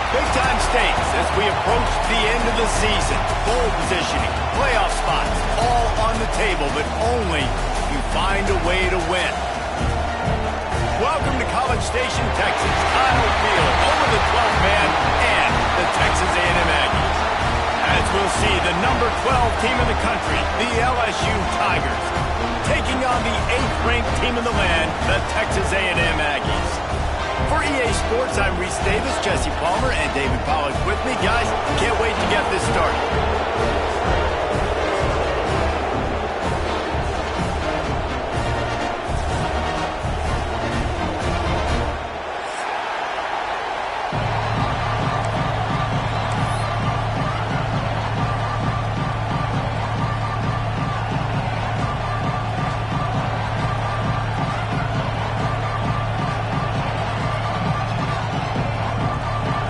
Big-time stakes as we approach the end of the season. Bowl positioning, playoff spots, all on the table, but only if you find a way to win. Welcome to College Station, Texas. Kyle Field, over the 12th man, and the Texas A&M Aggies. As we'll see, the number 12 team in the country, the LSU Tigers, taking on the 8th-ranked team in the land, the Texas A&M Aggies. For EA Sports, I'm Reese Davis, Jesse Palmer, and David Pollack with me. Guys, can't wait to get this started.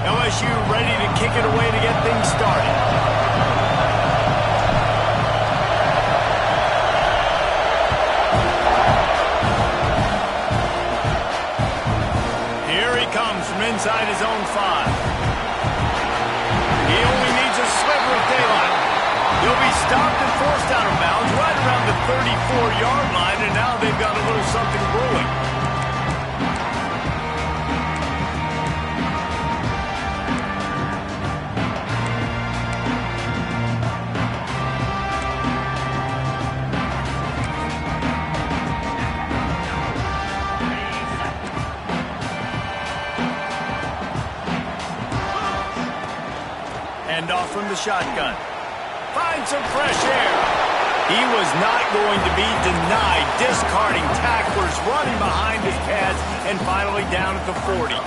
LSU ready to kick it away to get things started. Here he comes from inside his own 5. He only needs a sliver of daylight. He'll be stopped and forced out of bounds right around the 34-yard line, and now they've got a little something brewing. Off from the shotgun. Find some fresh air. He was not going to be denied, discarding tacklers, running behind his pads, and finally down at the 40.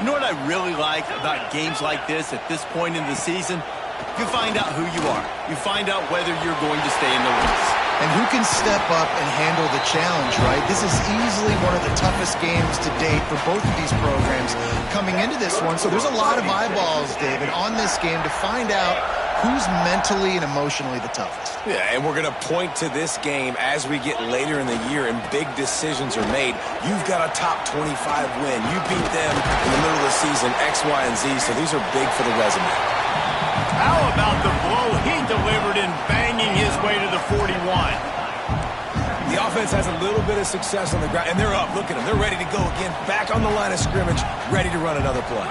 You know what I really like about games like this at this point in the season? You find out who you are. You find out whether you're going to stay in the race. And who can step up and handle the challenge, right? This is easily one of the toughest games to date for both of these programs coming into this one. So there's a lot of eyeballs, David, on this game to find out who's mentally and emotionally the toughest. Yeah, and we're going to point to this game as we get later in the year and big decisions are made. You've got a top 25 win. You beat them in the middle of the season, X, Y, and Z, so these are big for the resume. How about the blow he delivered in banging his way to the 41? The offense has a little bit of success on the ground, and they're up. Look at them. They're ready to go again, back on the line of scrimmage, ready to run another play.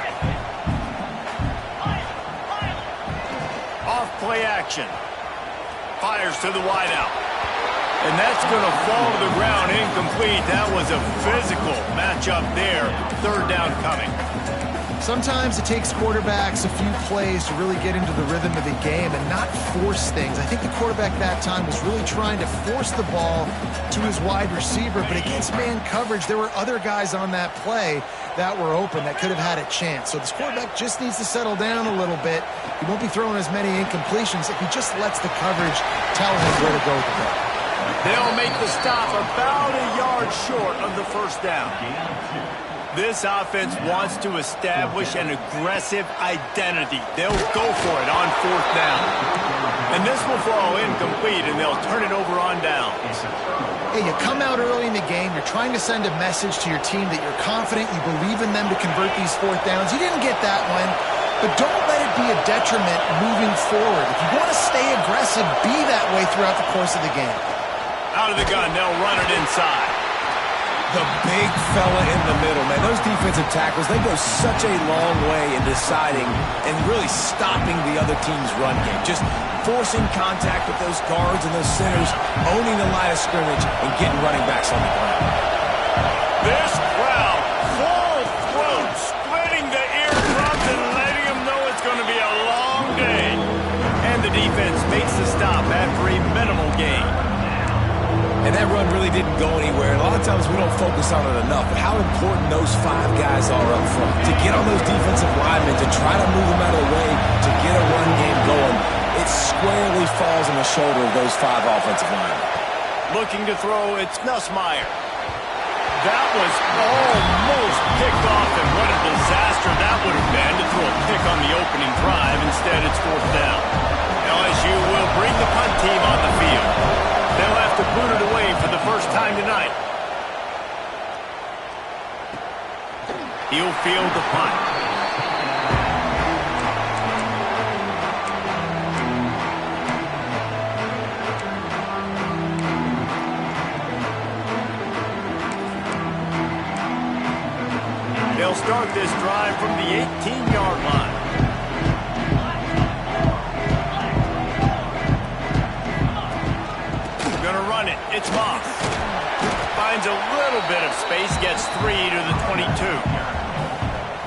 Off play action. Fires to the wideout. And that's going to fall to the ground incomplete. That was a physical matchup there. 3rd down coming. Sometimes it takes quarterbacks a few plays to really get into the rhythm of the game and not force things. I think the quarterback that time was really trying to force the ball to his wide receiver, but against man coverage, there were other guys on that play that were open that could have had a chance. So this quarterback just needs to settle down a little bit. He won't be throwing as many incompletions if he just lets the coverage tell him where to go with the ball. They'll make the stop about a yard short of the first down. This offense wants to establish an aggressive identity. They'll go for it on fourth down. And this will fall incomplete, and they'll turn it over on downs. Hey, you come out early in the game, you're trying to send a message to your team that you're confident, you believe in them to convert these fourth downs. You didn't get that one, but don't let it be a detriment moving forward. If you want to stay aggressive, be that way throughout the course of the game. Out of the gun, they'll run it inside. The big fella in the middle, man. Those defensive tackles, they go such a long way in deciding and really stopping the other team's run game. Just forcing contact with those guards and those centers, owning the line of scrimmage, and getting running backs on the ground. This crowd, full throat, splitting the eardrums and letting them know it's going to be a long day. And the defense makes the stop after a minimal gain. And that run really didn't go anywhere. And a lot of times we don't focus on it enough, but how important those 5 guys are up front. To get on those defensive linemen, to try to move them out of the way, to get a run game going, it squarely falls on the shoulder of those 5 offensive linemen. Looking to throw, it's Nussmeier. That was almost picked off, and what a disaster that would have been to throw a pick on the opening drive. Instead, it's fourth down. LSU will bring the punt team on the field. They'll have to boot it away for the first time tonight. He'll field the punt. They'll start this drive from the 18-yard line. It's Moss. Finds a little bit of space, gets 3 to the 22.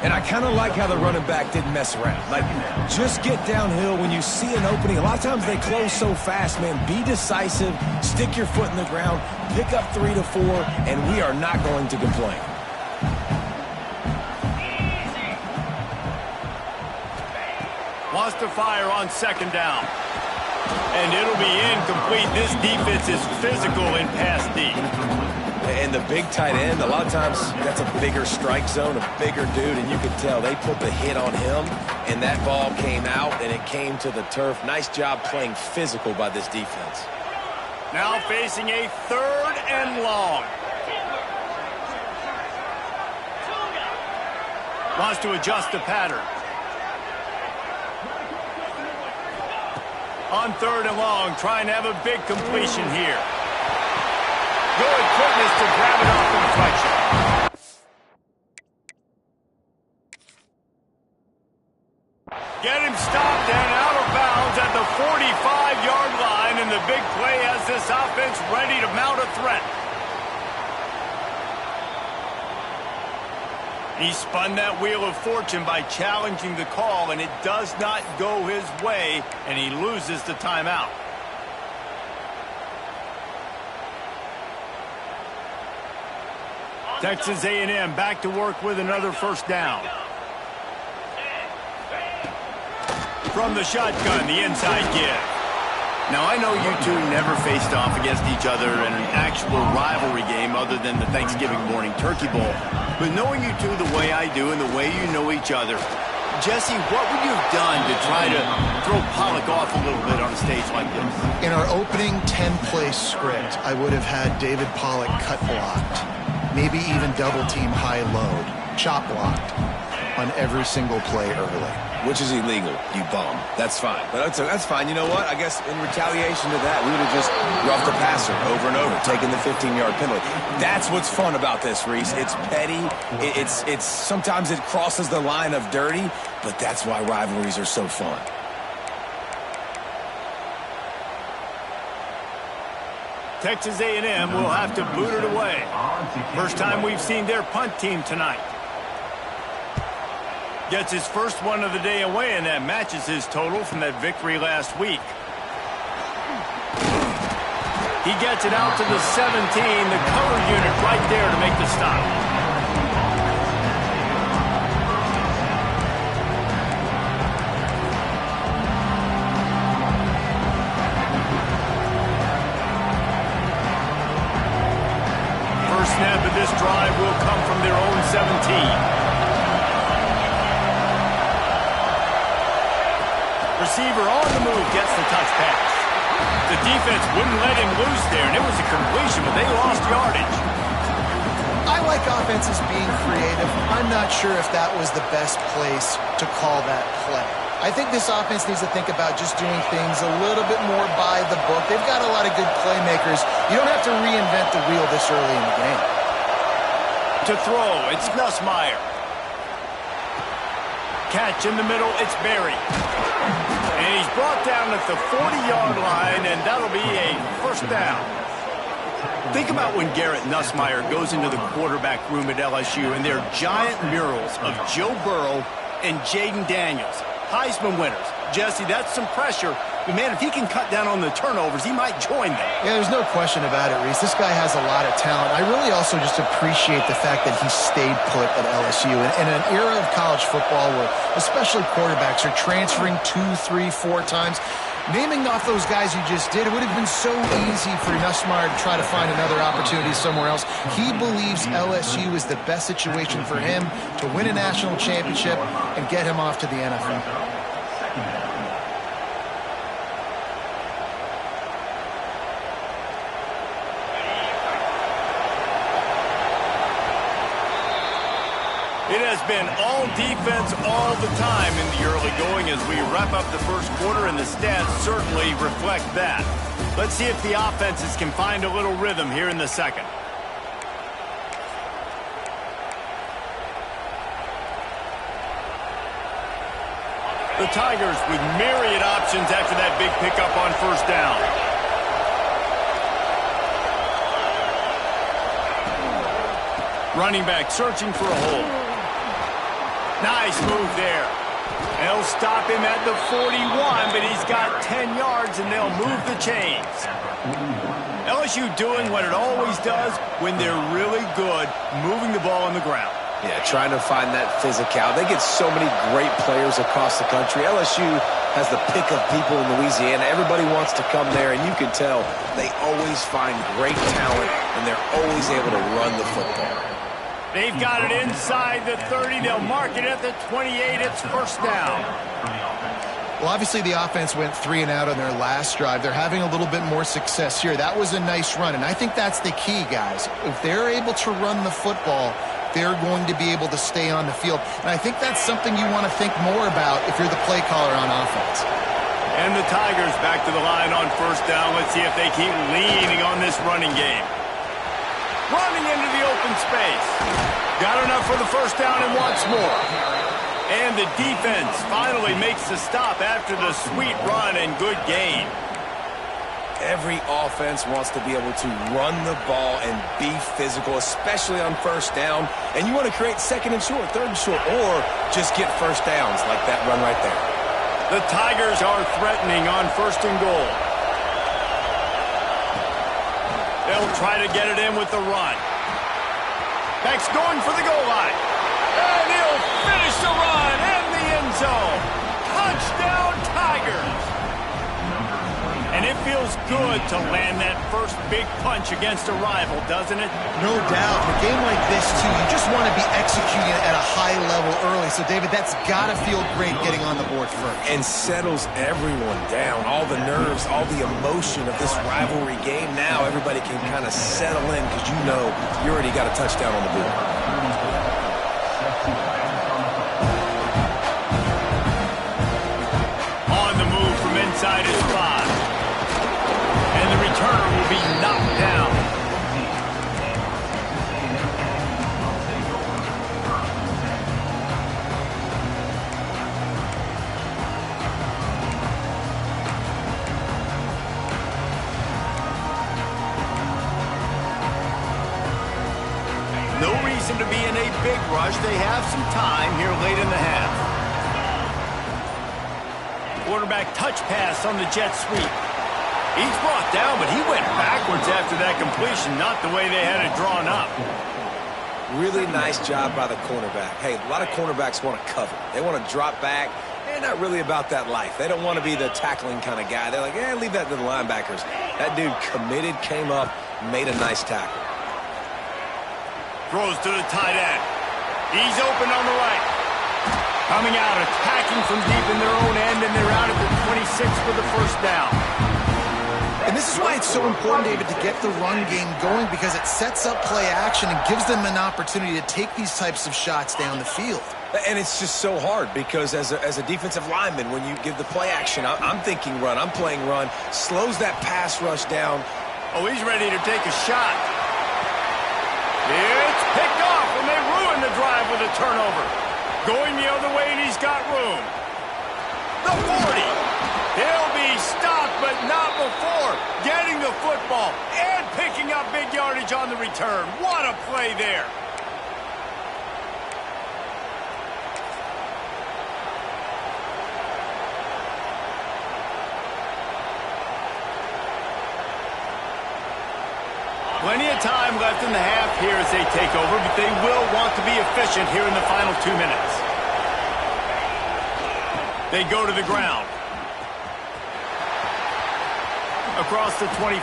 And I kind of like how the running back didn't mess around. Like, just get downhill when you see an opening. A lot of times they close so fast, man. Be decisive, stick your foot in the ground, pick up 3 to 4, and we are not going to complain. Wants to fire on second down. And it'll be incomplete. This defense is physical in pass deep. And the big tight end, a lot of times that's a bigger strike zone, a bigger dude, and you could tell they put the hit on him, and that ball came out, and it came to the turf. Nice job playing physical by this defense. Now facing a 3rd and long. Wants to adjust the pattern. On 3rd and long, trying to have a big completion here. Good quickness to grab it off the deflection. Get him stopped and out of bounds at the 45-yard line, and the big play has this offense ready to mount a threat. He spun that wheel of fortune by challenging the call, and it does not go his way, and he loses the timeout. Texas A&M back to work with another first down. From the shotgun, the inside give. Now, I know you two never faced off against each other in an actual rivalry game other than the Thanksgiving morning Turkey Bowl. But knowing you two the way I do and the way you know each other, Jesse, what would you have done to try to throw Pollock off a little bit on a stage like this? In our opening 10-play script, I would have had David Pollock cut blocked, maybe even double-team high load, chop blocked on every single play early. Which is illegal, you bum. That's fine. But that's fine. You know what? I guess in retaliation to that, we would have just roughed the passer over and over, taking the 15-yard penalty. That's what's fun about this, Reese. It's petty. It's sometimes it crosses the line of dirty, but that's why rivalries are so fun. Texas A&M will have to boot it away. First time we've seen their punt team tonight. Gets his first one of the day away, and that matches his total from that victory last week. He gets it out to the 17, the cover unit right there to make the stop. First snap of this drive will come from their own 17. Receiver on the move gets the touch pass. The defense wouldn't let him loose there, and it was a completion, but they lost yardage. I like offenses being creative. I'm not sure if that was the best place to call that play. I think this offense needs to think about just doing things a little bit more by the book. They've got a lot of good playmakers. You don't have to reinvent the wheel this early in the game. To throw, it's Nussmeier. Catch in the middle, it's Berry. And he's brought down at the 40-yard line, and that'll be a first down. Think about when Garrett Nussmeier goes into the quarterback room at LSU, and there are giant murals of Joe Burrow and Jaden Daniels, Heisman winners. Jesse, that's some pressure. But, man, if he can cut down on the turnovers, he might join them. Yeah, there's no question about it, Reese. This guy has a lot of talent. I really also just appreciate the fact that he stayed put at LSU. In an era of college football where especially quarterbacks are transferring 2, 3, 4 times, naming off those guys you just did, it would have been so easy for Nussmeier to try to find another opportunity somewhere else. He believes LSU is the best situation for him to win a national championship and get him off to the NFL. It has been all defense all the time in the early going as we wrap up the first quarter, and the stats certainly reflect that. Let's see if the offenses can find a little rhythm here in the second. The Tigers with myriad options after that big pickup on first down. Running back searching for a hole. Nice move there. They'll stop him at the 41, but he's got 10 yards, and they'll move the chains. LSU doing what it always does when they're really good, moving the ball on the ground. Yeah, trying to find that physicality. They get so many great players across the country. LSU has the pick of people in Louisiana. Everybody wants to come there, and you can tell they always find great talent, and they're always able to run the football. They've got it inside the 30. They'll mark it at the 28. It's first down. Well, obviously the offense went 3 and out on their last drive. They're having a little bit more success here. That was a nice run, and I think that's the key, guys. If they're able to run the football, they're going to be able to stay on the field. And I think that's something you want to think more about if you're the play caller on offense. And the Tigers back to the line on first down. Let's see if they keep leaning on this running game. Running into the open space. Got enough for the first down and wants more. And the defense finally makes the stop after the sweet run and good gain. Every offense wants to be able to run the ball and be physical, especially on first down. And you want to create second and short, third and short, or just get first downs like that run right there. The Tigers are threatening on first and goal. They'll try to get it in with the run. Beck's going for the goal line. And he'll finish the run in the end zone. Touchdown, Tigers. And it feels good to land that first big punch against a rival, doesn't it? No doubt. In a game like this, too, you just want to be executing at a high level early. So, David, that's got to feel great getting on the board first. And settles everyone down. All the nerves, all the emotion of this rivalry game. Now everybody can kind of settle in because you know you already got a touchdown on the board. On the move from inside his 5. And the returner will be knocked down. No reason reason to be in a big rush. They have some time here late in the half. Quarterback touch pass on the jet sweep. He's brought down, but he went backwards after that completion, not the way they had it drawn up. Really nice job by the cornerback. Hey, a lot of cornerbacks want to cover. They want to drop back. They're not really about that life. They don't want to be the tackling kind of guy. They're like, leave that to the linebackers. That dude committed, came up, made a nice tackle. Throws to the tight end. He's open on the right. Coming out, attacking from deep in their own end, and they're out at the 26 for the first down. And this is why it's so important, David, to get the run game going, because it sets up play action and gives them an opportunity to take these types of shots down the field. And it's just so hard because as a defensive lineman, when you give the play action, I'm thinking run, I'm playing run, slows that pass rush down. Oh, he's ready to take a shot. It's picked off, and they ruin the drive with a turnover. Going the other way, and he's got room. The 40. He'll be stopped, but not before getting the football and picking up big yardage on the return. What a play there. Plenty of time left in the half here as they take over, but they will want to be efficient here in the final 2 minutes. They go to the ground. Across the 25.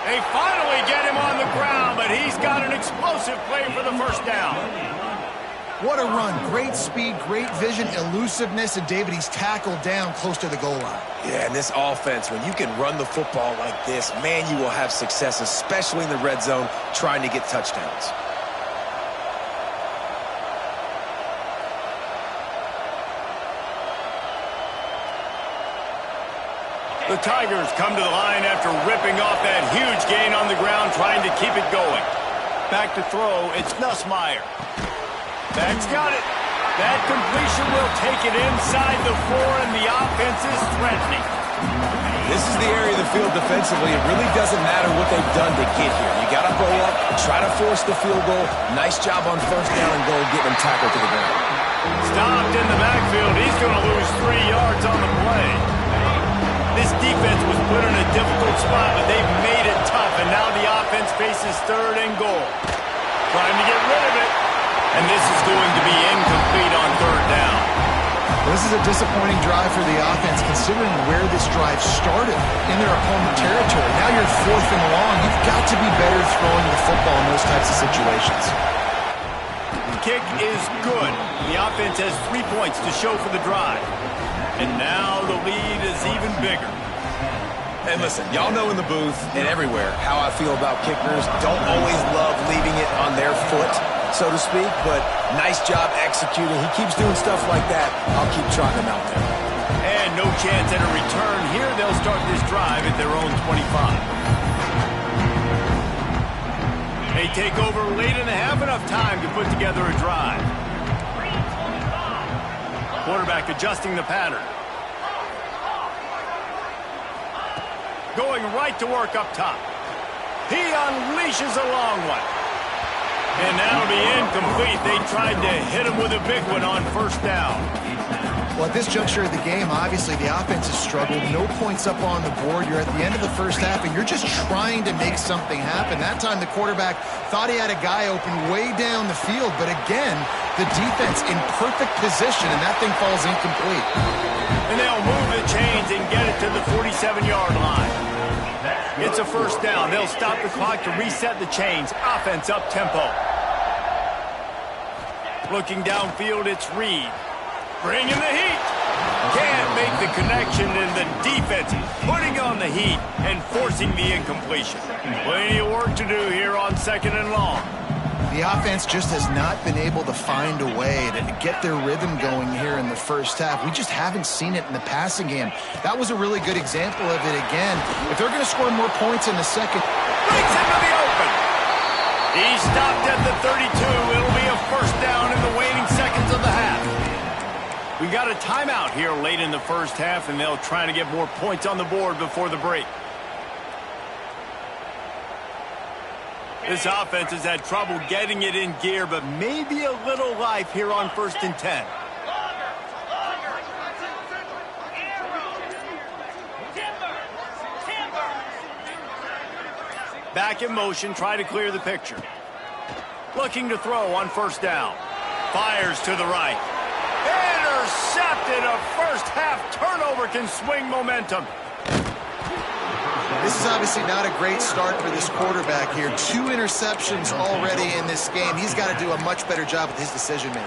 They finally get him on the ground, but he's got an explosive play for the first down. What a run. Great speed, great vision, elusiveness, and David, he's tackled down close to the goal line. Yeah, and this offense, when you can run the football like this, man, you will have success, especially in the red zone, trying to get touchdowns. The Tigers come to the line after ripping off that huge gain on the ground, trying to keep it going. Back to throw, it's Nussmeier. That's got it. That completion will take it inside the 4, and the offense is threatening. This is the area of the field defensively. It really doesn't matter what they've done to get here. You got to go up, try to force the field goal. Nice job on first down and goal, getting them tackled to the ground. Stopped in the backfield. He's going to lose 3 yards on the play. This defense was put in a difficult spot, but they've made it tough, and now the offense faces 3rd and goal. Trying to get rid of it. And this is going to be incomplete on 3rd down. This is a disappointing drive for the offense, considering where this drive started in their opponent territory. Now you're 4th and long. You've got to be better throwing the football in those types of situations. The kick is good. The offense has 3 points to show for the drive. And now the lead is even bigger. And listen, y'all know in the booth and everywhere how I feel about kickers. Don't always love leaving it on their foot, so to speak, but nice job executing. He keeps doing stuff like that. I'll keep trotting him out there. And no chance at a return here. They'll start this drive at their own 25. They take over late in the half, enough time to put together a drive. Quarterback adjusting the pattern. Going right to work up top. He unleashes a long one. And that'll be incomplete. They tried to hit him with a big one on first down. Well, at this juncture of the game, obviously the offense has struggled. No points up on the board. You're at the end of the first half, and you're just trying to make something happen. That time the quarterback thought he had a guy open way down the field, but again, the defense in perfect position, and that thing falls incomplete. And they'll move the chains and get it to the 47-yard line. It's a first down. They'll stop the clock to reset the chains. Offense up-tempo. Looking downfield, it's Reed. Bringing the heat. Can't make the connection, and the defense putting on the heat and forcing the incompletion. Plenty of work to do here on 2nd and long. The offense just has not been able to find a way to get their rhythm going here in the first half. We just haven't seen it in the passing game. That was a really good example of it again. If they're going to score more points in the second. Breaks into the open. He stopped at the 32. It'll be a first down in the waning seconds of the half. We got a timeout here late in the first half, and they'll try to get more points on the board before the break. This offense has had trouble getting it in gear, but maybe a little life here on 1st and 10. Back in motion, try to clear the picture. Looking to throw on 1st down. Fires to the right. Intercepted. A first-half turnover can swing momentum. This is obviously not a great start for this quarterback here. 2 interceptions already in this game. He's got to do a much better job with his decision-making.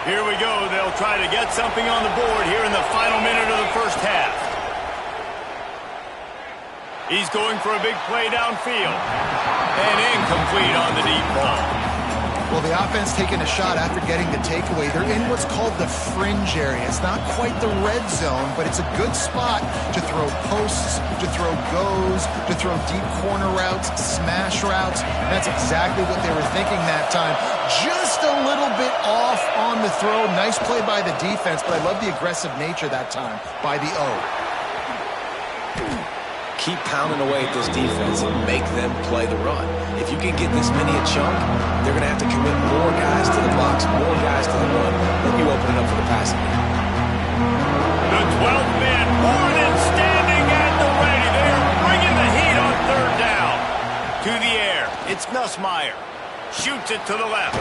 Here we go. They'll try to get something on the board here in the final minute of the first half. He's going for a big play downfield. And incomplete on the deep ball. Well, the offense taking a shot after getting the takeaway. They're in what's called the fringe area. It's not quite the red zone, but it's a good spot to throw posts, to throw goes, to throw deep corner routes, smash routes. That's exactly what they were thinking that time. Just a little bit off on the throw. Nice play by the defense, but I love the aggressive nature that time by the O. Keep pounding away at this defense and make them play the run. If you can get this many a chunk, they're going to have to commit more guys to the box, more guys to the run. They'll be opening up for the passing game. The 12th man, more than standing at the ready. They are bringing the heat on 3rd down. To the air, it's Nussmeier. Shoots it to the left.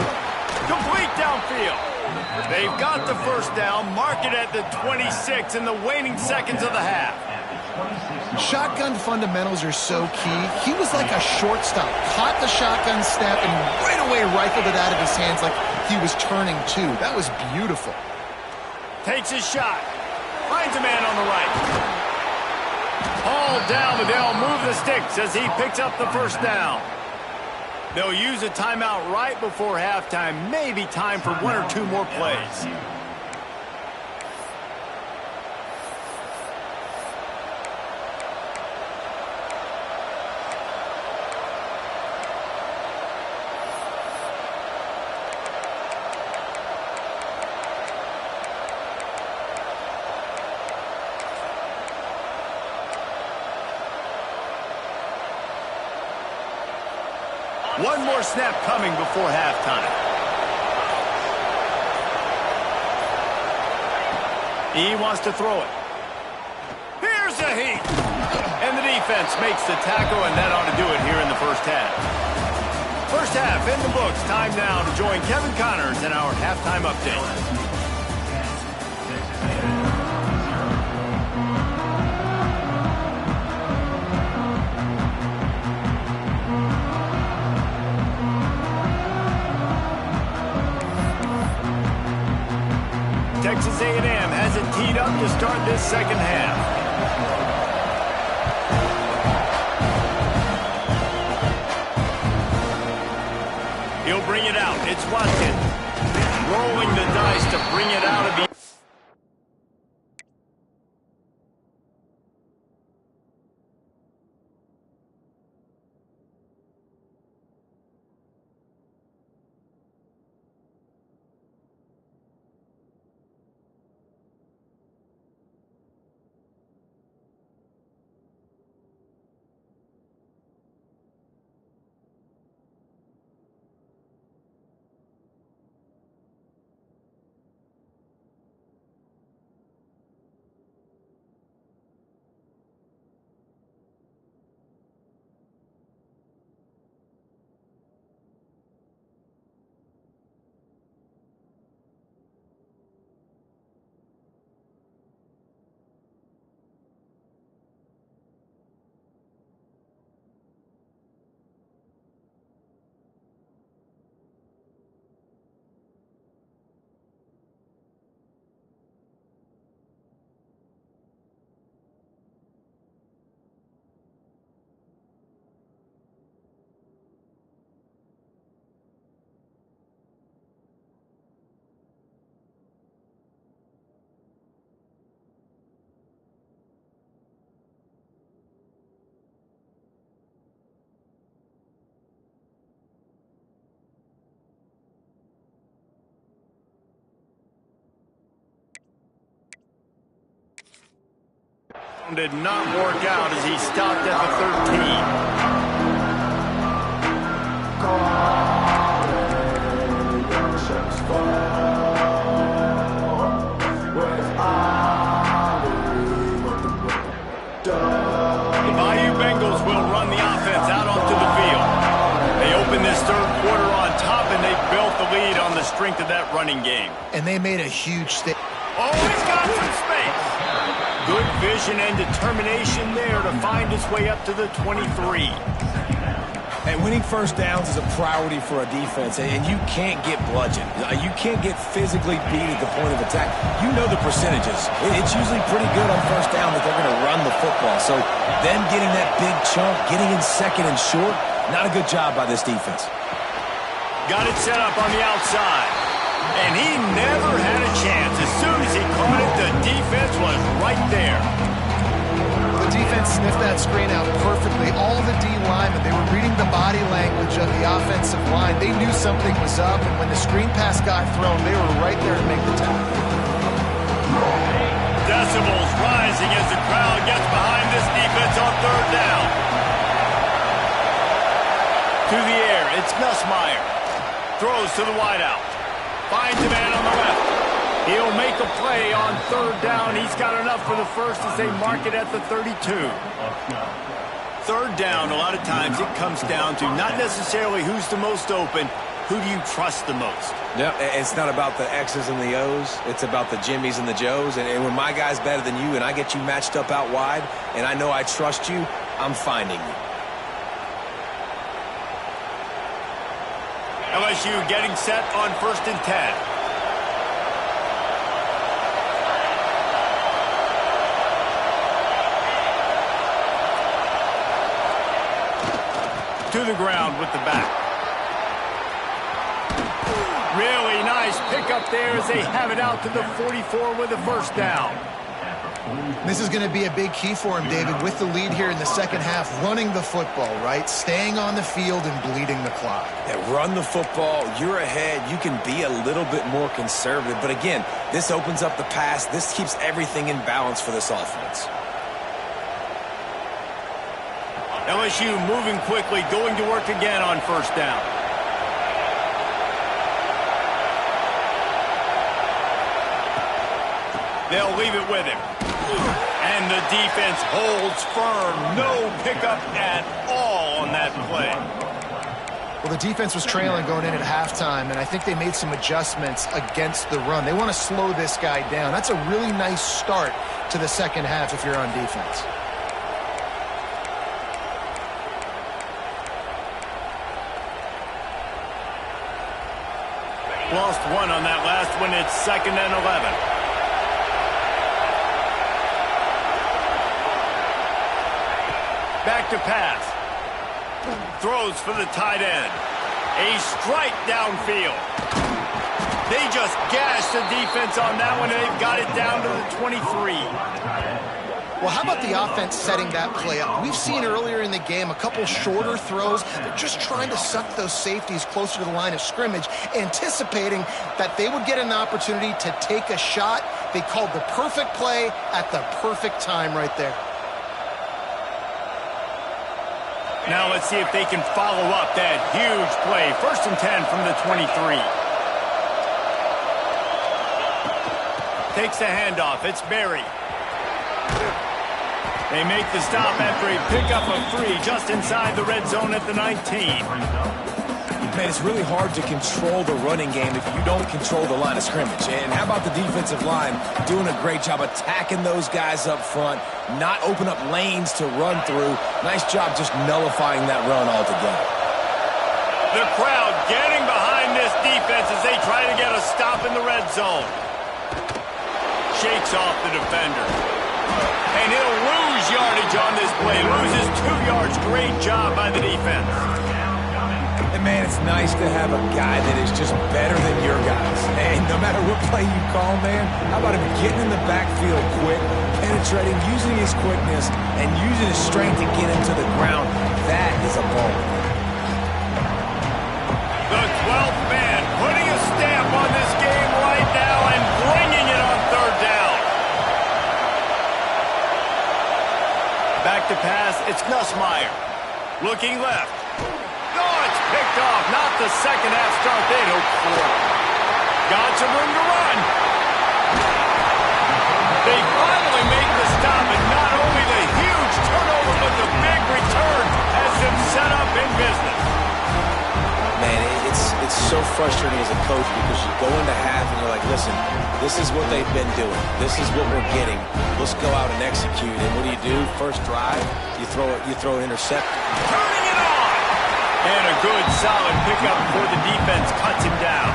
Complete downfield. They've got the 1st down. Mark it at the 26 in the waning seconds of the half. Shotgun fundamentals are so key. He was like a shortstop. Caught the shotgun snap and right away rifled it out of his hands like he was turning two. That was beautiful. Takes his shot. Finds a man on the right. Hauled down, but they'll move the sticks as he picks up the 1st down. They'll use a timeout right before halftime. Maybe time for 1 or 2 more plays. One more snap coming before halftime. He wants to throw it. Here's a heat. And the defense makes the tackle, and that ought to do it here in the 1st half. 1st half in the books. Time now to join Kevin Connors in our halftime update. Texas A&M has it teed up to start this 2nd half. He'll bring it out. It's Watkins. Rolling the dice to bring it out of the... Did not work out as he stopped at the 13. The Bayou Bengals will run the offense out onto the field. They open this third quarter on top, and they built the lead on the strength of that running game. And they made a huge statement. Oh, he's got some space. Good vision and determination there to find his way up to the 23. And winning first downs is a priority for a defense, and you can't get bludgeoned. You can't get physically beat at the point of attack. You know the percentages. It's usually pretty good on first down that they're going to run the football. So them getting that big chunk, getting in second and short, not a good job by this defense. Got it set up on the outside. And he never had a chance. As soon as he caught it, the defense was right there. The defense sniffed that screen out perfectly. All the D linemen, they were reading the body language of the offensive line. They knew something was up, and when the screen pass got thrown, they were right there to make the tackle. Decibels rising as the crowd gets behind this defense on third down. To the air, it's Nussmeier. Throws to the wideout. Finds a man on the left. He'll make a play on third down. He's got enough for the first as they mark it at the 32. Third down, a lot of times it comes down to not necessarily who's the most open, who do you trust the most? Yeah, it's not about the X's and the O's. It's about the Jimmys and the Joes. And when my guy's better than you and I get you matched up out wide and I know I trust you, I'm finding you. LSU getting set on 1st and 10. To the ground with the back. Really nice pickup there as they have it out to the 44 with a first down. This is going to be a big key for him, David, with the lead here in the second half, running the football, right? Staying on the field and bleeding the clock. Yeah, run the football. You're ahead. You can be a little bit more conservative. But again, this opens up the pass. This keeps everything in balance for this offense. LSU moving quickly, going to work again on first down. They'll leave it with him. And the defense holds firm. No pickup at all on that play. Well, the defense was trailing going in at halftime, and I think they made some adjustments against the run. They want to slow this guy down. That's a really nice start to the second half if you're on defense. Lost one on that last one. It's 2nd and 11. Back to pass. Throws for the tight end. A strike downfield. They just gashed the defense on that one, and they've got it down to the 23. Well, how about the offense setting that play up? We've seen earlier in the game a couple shorter throws. They're just trying to suck those safeties closer to the line of scrimmage, anticipating that they would get an opportunity to take a shot. They called the perfect play at the perfect time right there. Now let's see if they can follow up that huge play. 1st and 10 from the 23. Takes the handoff. It's Berry. They make the stop after a pickup of 3 just inside the red zone at the 19. Man, it's really hard to control the running game if you don't control the line of scrimmage. And how about the defensive line doing a great job attacking those guys up front, not open up lanes to run through. Nice job just nullifying that run altogether. The crowd getting behind this defense as they try to get a stop in the red zone. Shakes off the defender. And he'll lose yardage on this play. Loses 2 yards. Great job by the defense. And man, it's nice to have a guy that is just better than your guys. And no matter what play you call, man, how about him getting in the backfield quick, penetrating, using his quickness, and using his strength to get into the ground. That is a ball. The 12th man putting a stamp on this game right now and bringing it on third down. Back to pass, it's Nussmeier. Looking left. Oh, it's picked off. Not the second half start they'd hoped for. Got some room to run. They finally make the stop, and not only the huge turnover, but the big return has them set up in business. Man, it's so frustrating as a coach because you go into half and you're like, listen, this is what they've been doing. This is what we're getting. Let's go out and execute. And what do? First drive, you throw an intercept. Turning it on! And a good, solid pickup before the defense cuts him down.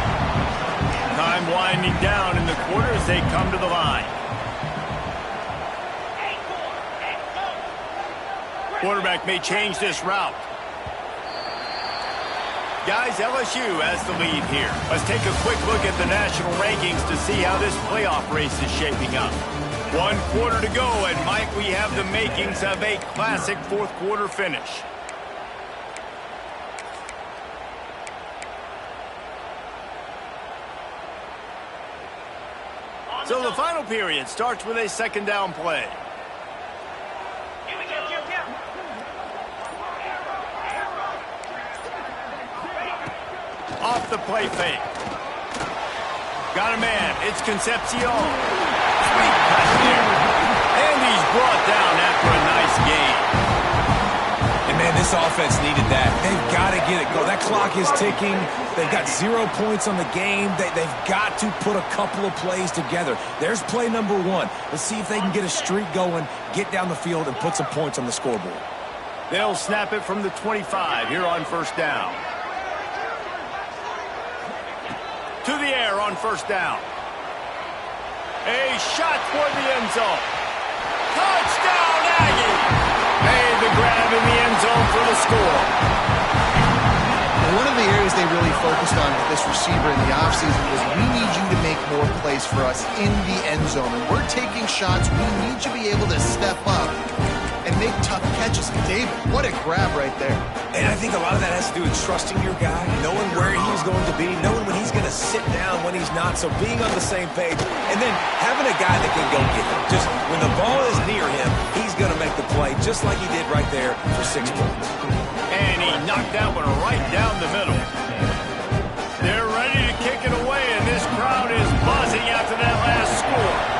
Time winding down in the quarter as they come to the line. Quarterback may change this route. Guys, LSU has the lead here. Let's take a quick look at the national rankings to see how this playoff race is shaping up. 1 quarter to go, and Mike, we have the makings of a classic fourth quarter finish. So the final period starts with a second down play. Off the play fake. Got a man. It's Concepcion. Sweet cut there. And he's brought down after a nice game. And, man, this offense needed that. They've got to get it going. That clock is ticking. They've got 0 points on the game. They've got to put a couple of plays together. There's play number 1. Let's see if they can get a streak going, get down the field, and put some points on the scoreboard. They'll snap it from the 25 here on first down. To the air on first down. A shot toward the end zone. Touchdown, Aggie! Made the grab in the end zone for the score. One of the areas they really focused on with this receiver in the offseason was we need you to make more plays for us in the end zone. And we're taking shots. We need you to be able to step up and make tough catches. David, what a grab right there. And I think a lot of that has to do with trusting your guy, knowing where he's going to be, knowing when he's going to sit down, when he's not, so being on the same page, and then having a guy that can go get him. Just when the ball is near him, he's going to make the play, just like he did right there for 6 points. And he knocked that one right down the middle. They're ready to kick it away, and this crowd is buzzing after that last score.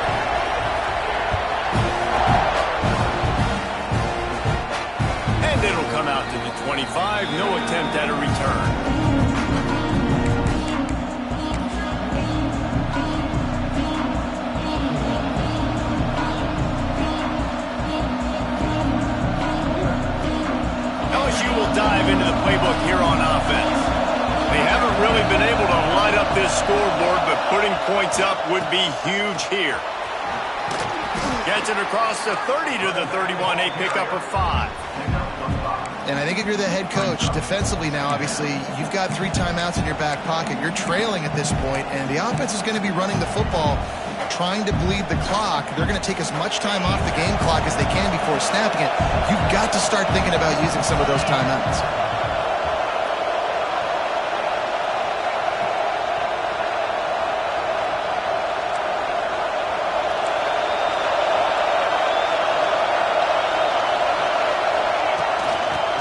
It'll come out to the 25. No attempt at a return. LSU will dive into the playbook here on offense. They haven't really been able to light up this scoreboard, but putting points up would be huge here. Gets it across the 30 to the 31. A pickup of 5. And I think if you're the head coach, defensively now, obviously, you've got 3 timeouts in your back pocket. You're trailing at this point, and the offense is going to be running the football, trying to bleed the clock. They're going to take as much time off the game clock as they can before snapping it. You've got to start thinking about using some of those timeouts.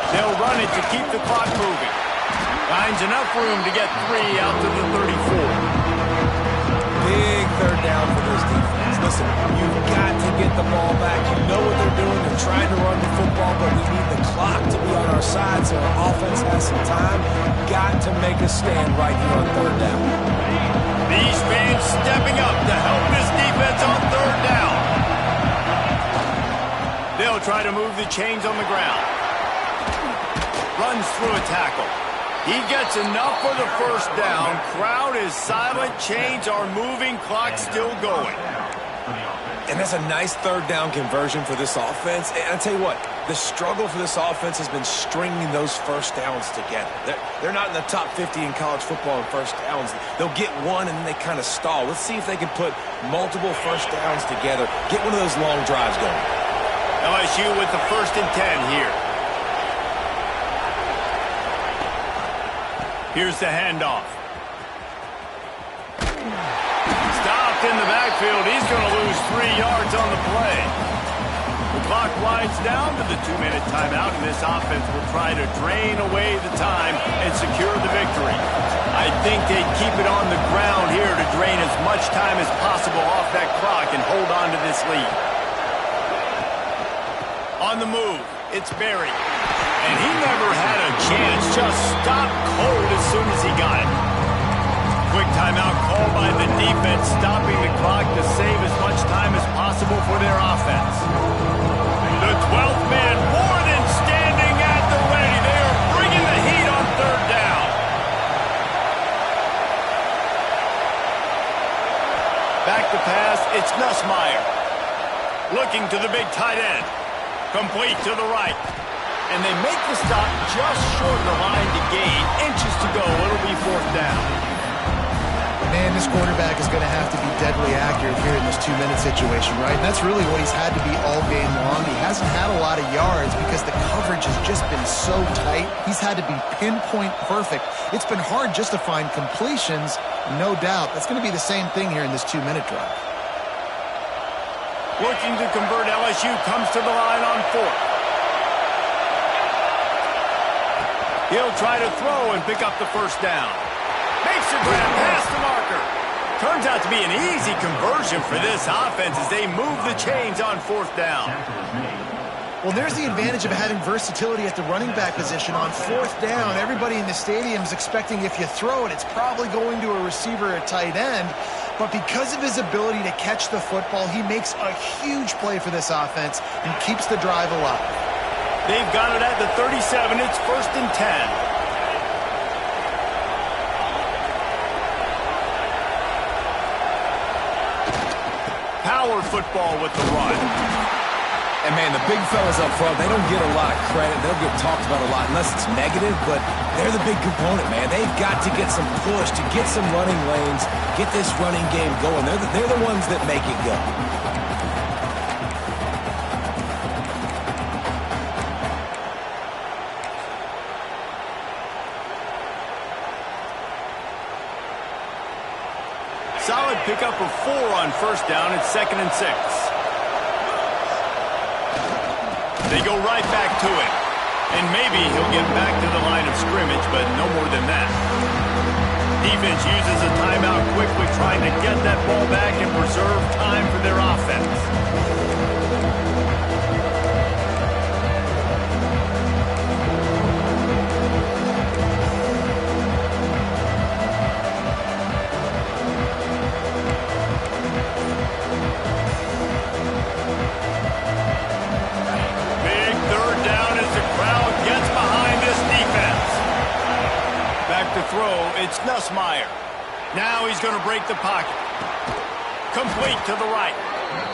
They'll run it to keep the clock moving. Finds enough room to get 3 out to the 34. Big third down for this defense. Listen, you've got to get the ball back. You know what they're doing. They're trying to run the football, but we need the clock to be on our side so our offense has some time. Got to make a stand right here on third down. These fans stepping up to help this defense on third down. They'll try to move the chains on the ground. Runs through a tackle. He gets enough for the first down. Crowd is silent. Chains are moving. Clock still going. And that's a nice third down conversion for this offense. And I tell you what, the struggle for this offense has been stringing those first downs together. They're not in the top 50 in college football in first downs. They'll get one and then they kind of stall. Let's see if they can put multiple first downs together. Get one of those long drives going. LSU with the 1st and 10 here. Here's the handoff. Stopped in the backfield. He's going to lose 3 yards on the play. The clock winds down to the 2-minute timeout, and this offense will try to drain away the time and secure the victory. I think they'd keep it on the ground here to drain as much time as possible off that clock and hold on to this lead. On the move, it's Berry. And he never had a chance, just stopped cold as soon as he got it. Quick timeout called by the defense, stopping the clock to save as much time as possible for their offense. The 12th man more than standing at the ready. They are bringing the heat on third down. Back to pass, it's Nussmeier. Looking to the big tight end. Complete to the right. And they make the stop just short of the line to gain. Inches to go. It'll be fourth down. Man, this quarterback is going to have to be deadly accurate here in this 2-minute situation, right? And that's really what he's had to be all game long. He hasn't had a lot of yards because the coverage has just been so tight. He's had to be pinpoint perfect. It's been hard just to find completions, no doubt. That's going to be the same thing here in this 2-minute drive. Looking to convert, LSU comes to the line on fourth. He'll try to throw and pick up the first down. Makes the grab past the marker. Turns out to be an easy conversion for this offense as they move the chains on fourth down. Well, there's the advantage of having versatility at the running back position. On fourth down, everybody in the stadium is expecting if you throw it, it's probably going to a receiver or tight end. But because of his ability to catch the football, he makes a huge play for this offense and keeps the drive alive. They've got it at the 37. It's 1st and 10. Power football with the run. And, man, the big fellas up front, they don't get a lot of credit. They'll get talked about a lot unless it's negative, but they're the big component, man. They've got to get some push, to get some running lanes, get this running game going. They're the ones that make it go. Solid pickup of 4 on first down. It's 2nd and 6. They go right back to it. And maybe he'll get back to the line of scrimmage, but no more than that. Defense uses a timeout quickly, trying to get that ball back and preserve time for their offense. Throw, it's Nussmeier. Now he's going to break the pocket. Complete to the right.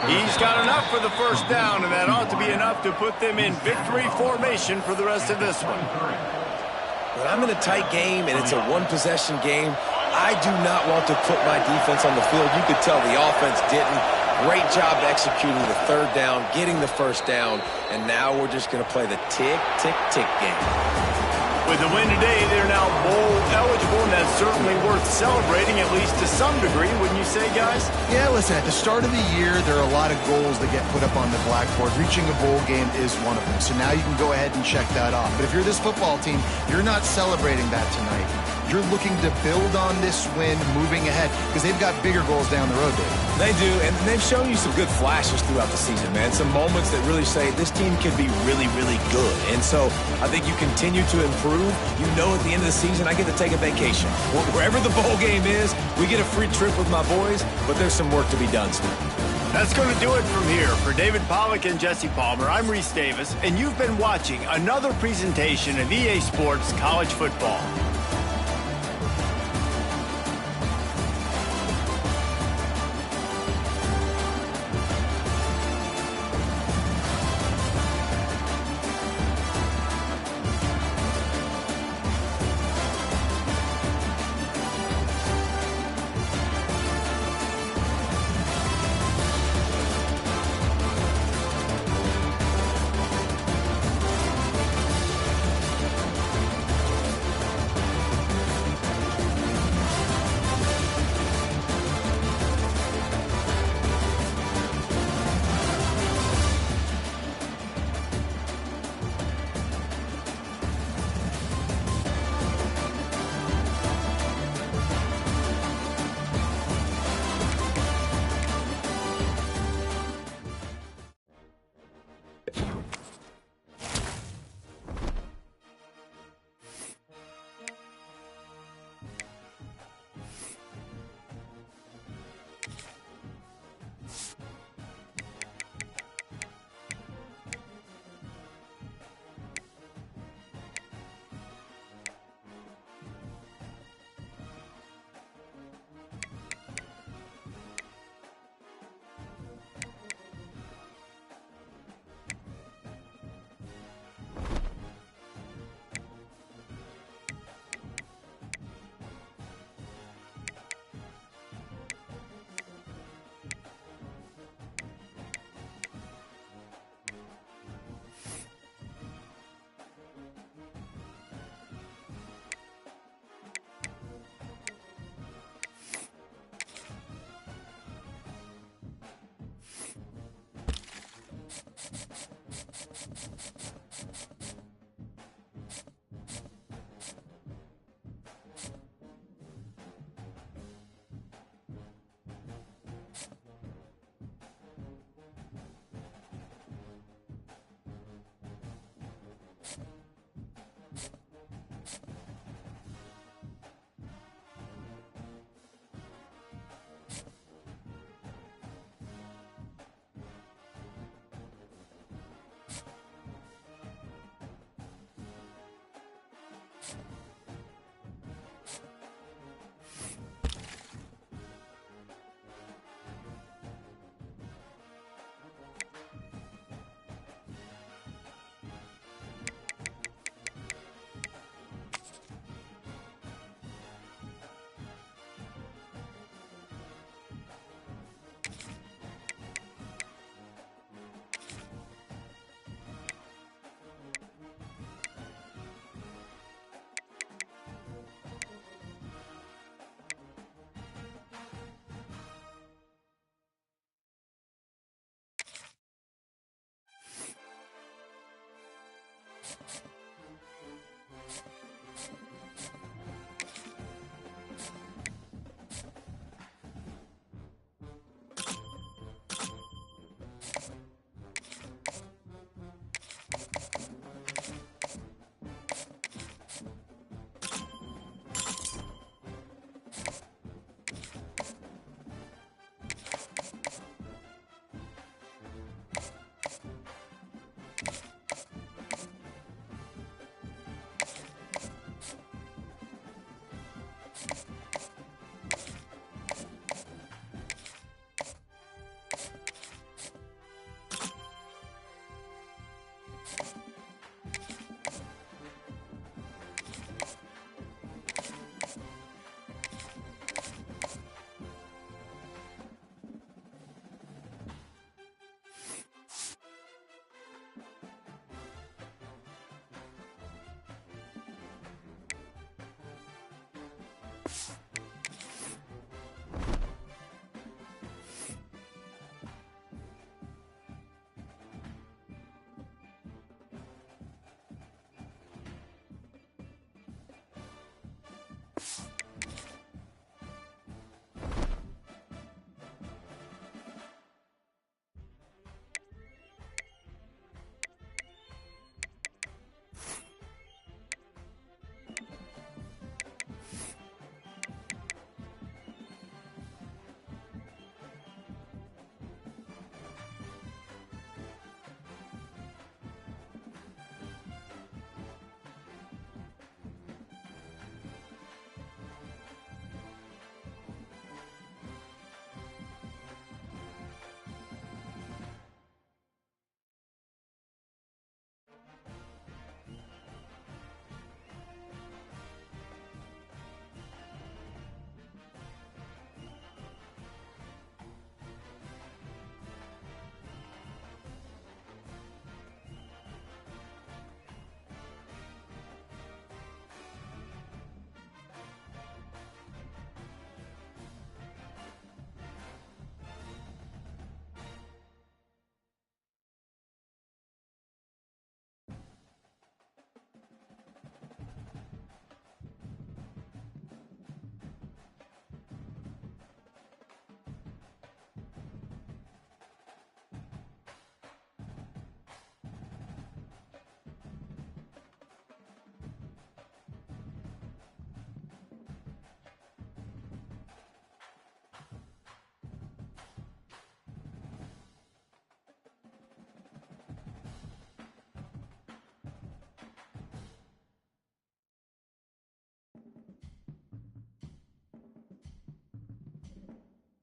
He's got enough for the first down, and that ought to be enough to put them in victory formation for the rest of this one. When I'm in a tight game and it's a one-possession game, I do not want to put my defense on the field. You could tell the offense didn't. Great job executing the third down, getting the first down, and now we're just going to play the tick, tick, tick game. With the win today, they're now bowl eligible, and that's certainly worth celebrating, at least to some degree, wouldn't you say, guys? Yeah, listen, at the start of the year, there are a lot of goals that get put up on the blackboard. Reaching a bowl game is one of them. So now you can go ahead and check that off. But if you're this football team, you're not celebrating that tonight. You're looking to build on this win moving ahead because they've got bigger goals down the road, Dave. They do, and they've shown you some good flashes throughout the season, man. Some moments that really say this team can be really, really good. And so I think you continue to improve. You know at the end of the season, I get to take a vacation. Wherever the bowl game is, we get a free trip with my boys, but there's some work to be done still. That's going to do it from here. For David Pollack and Jesse Palmer, I'm Reese Davis, and you've been watching another presentation of EA Sports College Football.